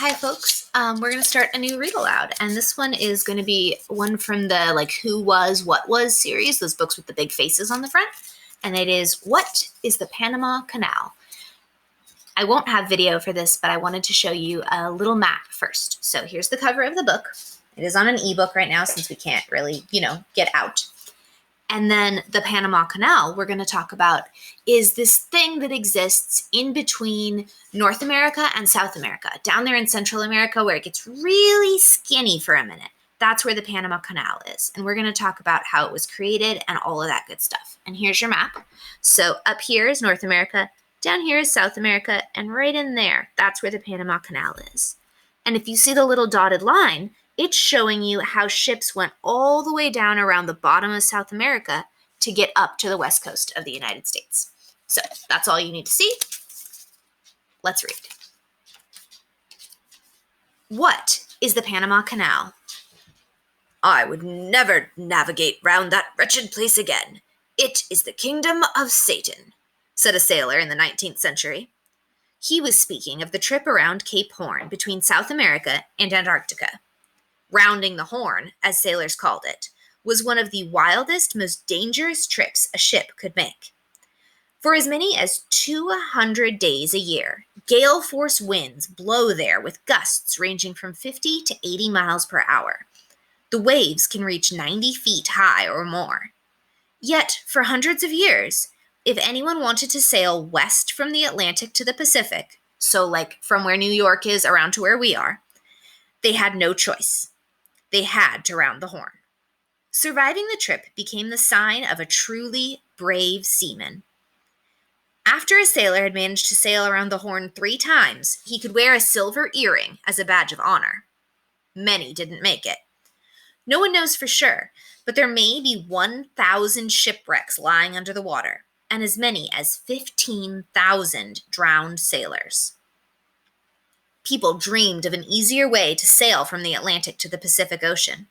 Hi, folks. We're going to start a new read aloud, and this one is going to be one from the Who Was, What Was series, those books with the big faces on the front, and it is What is the Panama Canal? I won't have video for this, but I wanted to show you a little map first. So here's the cover of the book. It is on an ebook right now since we can't really, get out. And then the Panama Canal, we're going to talk about, is this thing that exists in between North America and South America, down there in Central America where it gets really skinny for a minute. That's where the Panama Canal is. And we're going to talk about how it was created and all of that good stuff. And here's your map. So up here is North America, down here is South America, and right in there, that's where the Panama Canal is. And if you see the little dotted line, it's showing you how ships went all the way down around the bottom of South America to get up to the west coast of the United States. So that's all you need to see. Let's read. What is the Panama Canal? I would never navigate round that wretched place again. It is the kingdom of Satan, said a sailor in the 19th century. He was speaking of the trip around Cape Horn between South America and Antarctica. Rounding the Horn, as sailors called it, was one of the wildest, most dangerous trips a ship could make. For as many as 200 days a year, gale-force winds blow there with gusts ranging from 50 to 80 miles per hour. The waves can reach 90 feet high or more. Yet, for hundreds of years, if anyone wanted to sail west from the Atlantic to the Pacific, so from where New York is around to where we are, they had no choice. They had to round the Horn. Surviving the trip became the sign of a truly brave seaman. After a sailor had managed to sail around the Horn 3 times, he could wear a silver earring as a badge of honor. Many didn't make it. No one knows for sure, but there may be 1,000 shipwrecks lying under the water, and as many as 15,000 drowned sailors. People dreamed of an easier way to sail from the Atlantic to the Pacific Ocean.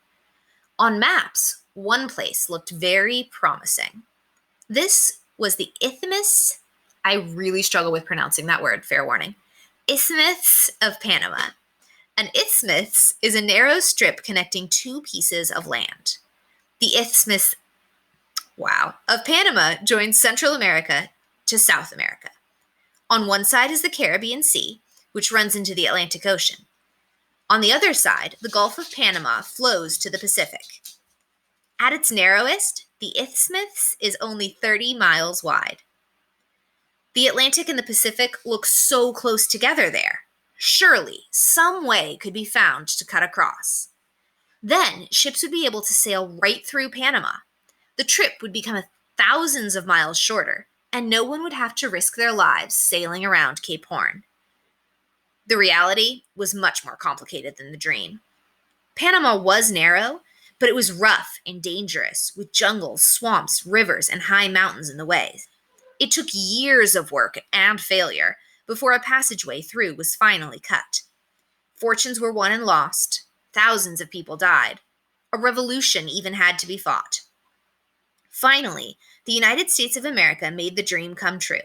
On maps, one place looked very promising. This was the Isthmus. I really struggle with pronouncing that word, fair warning. Isthmus of Panama. An isthmus is a narrow strip connecting 2 pieces of land. The Isthmus, of Panama joins Central America to South America. On one side is the Caribbean Sea, which runs into the Atlantic Ocean. On the other side, the Gulf of Panama flows to the Pacific. At its narrowest, the isthmus is only 30 miles wide. The Atlantic and the Pacific look so close together there. Surely, some way could be found to cut across. Then, ships would be able to sail right through Panama. The trip would become thousands of miles shorter, and no one would have to risk their lives sailing around Cape Horn. The reality was much more complicated than the dream. Panama was narrow, but it was rough and dangerous, with jungles, swamps, rivers, and high mountains in the way. It took years of work and failure before a passageway through was finally cut. Fortunes were won and lost. Thousands of people died. A revolution even had to be fought. Finally, the United States of America made the dream come true.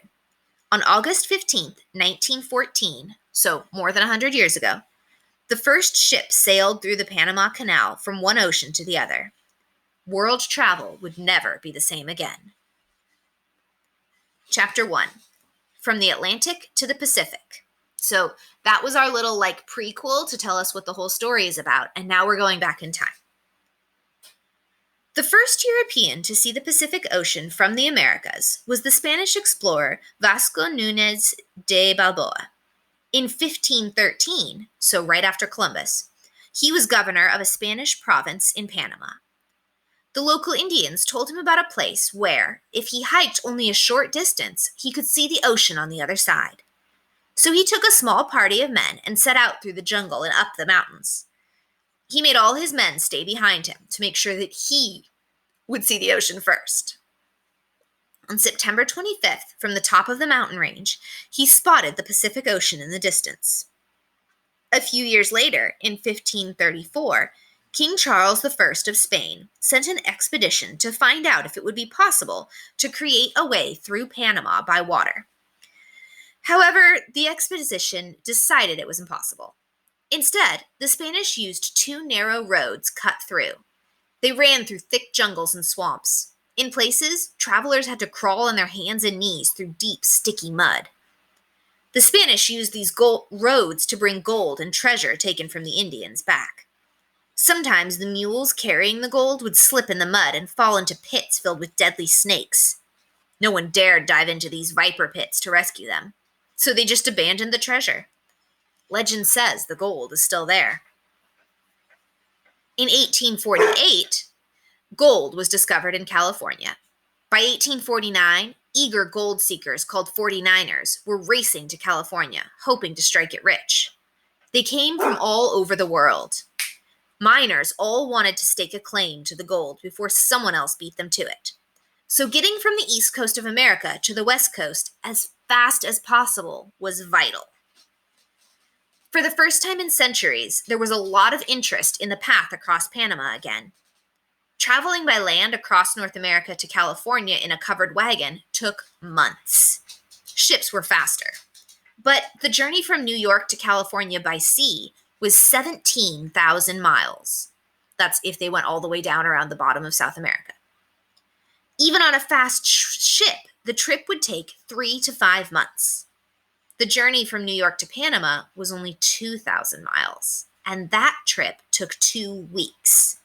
On August 15, 1914, so more than 100 years ago, the first ship sailed through the Panama Canal from one ocean to the other. World travel would never be the same again. Chapter 1, From the Atlantic to the Pacific. So that was our little prequel to tell us what the whole story is about, and now we're going back in time. The first European to see the Pacific Ocean from the Americas was the Spanish explorer Vasco Núñez de Balboa. In 1513, so right after Columbus, he was governor of a Spanish province in Panama. The local Indians told him about a place where, if he hiked only a short distance, he could see the ocean on the other side. So he took a small party of men and set out through the jungle and up the mountains. He made all his men stay behind him to make sure that he would see the ocean first. On September 25th, from the top of the mountain range, he spotted the Pacific Ocean in the distance. A few years later, in 1534, King Charles I of Spain sent an expedition to find out if it would be possible to create a way through Panama by water. However, the expedition decided it was impossible. Instead, the Spanish used two narrow roads cut through. They ran through thick jungles and swamps. In places, travelers had to crawl on their hands and knees through deep, sticky mud. The Spanish used these roads to bring gold and treasure taken from the Indians back. Sometimes the mules carrying the gold would slip in the mud and fall into pits filled with deadly snakes. No one dared dive into these viper pits to rescue them, so they just abandoned the treasure. Legend says the gold is still there. In 1848, gold was discovered in California. By 1849, eager gold seekers called 49ers were racing to California, hoping to strike it rich. They came from all over the world. Miners all wanted to stake a claim to the gold before someone else beat them to it. So getting from the east coast of America to the west coast as fast as possible was vital. For the first time in centuries, there was a lot of interest in the path across Panama again. Traveling by land across North America to California in a covered wagon took months. Ships were faster. But the journey from New York to California by sea was 17,000 miles. That's if they went all the way down around the bottom of South America. Even on a fast ship, the trip would take 3 to 5 months. The journey from New York to Panama was only 2,000 miles, and that trip took 2 weeks.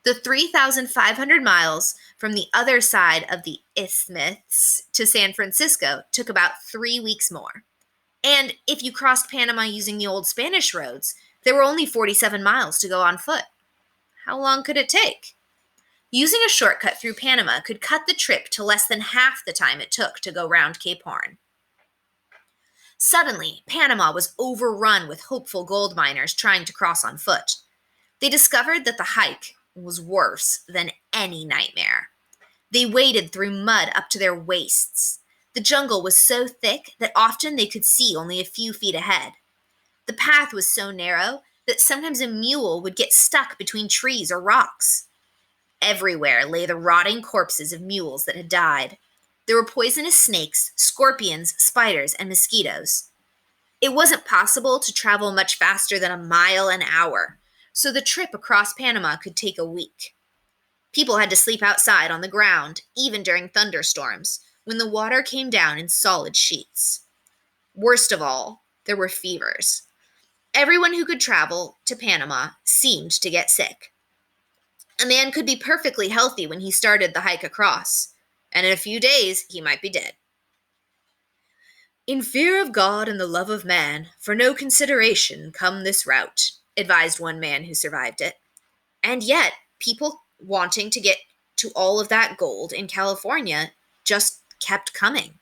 The 3,500 miles from the other side of the isthmus to San Francisco took about 3 weeks more. And if you crossed Panama using the old Spanish roads, there were only 47 miles to go on foot. How long could it take? Using a shortcut through Panama could cut the trip to less than half the time it took to go round Cape Horn. Suddenly, Panama was overrun with hopeful gold miners trying to cross on foot. They discovered that the hike was worse than any nightmare. They waded through mud up to their waists. The jungle was so thick that often they could see only a few feet ahead. The path was so narrow that sometimes a mule would get stuck between trees or rocks. Everywhere lay the rotting corpses of mules that had died. There were poisonous snakes, scorpions, spiders, and mosquitoes. It wasn't possible to travel much faster than a mile an hour, so the trip across Panama could take a week. People had to sleep outside on the ground, even during thunderstorms, when the water came down in solid sheets. Worst of all, there were fevers. Everyone who could travel to Panama seemed to get sick. A man could be perfectly healthy when he started the hike across, and in a few days he might be dead. "In fear of God and the love of man, for no consideration come this route," advised one man who survived it. And yet, people wanting to get to all of that gold in California just kept coming.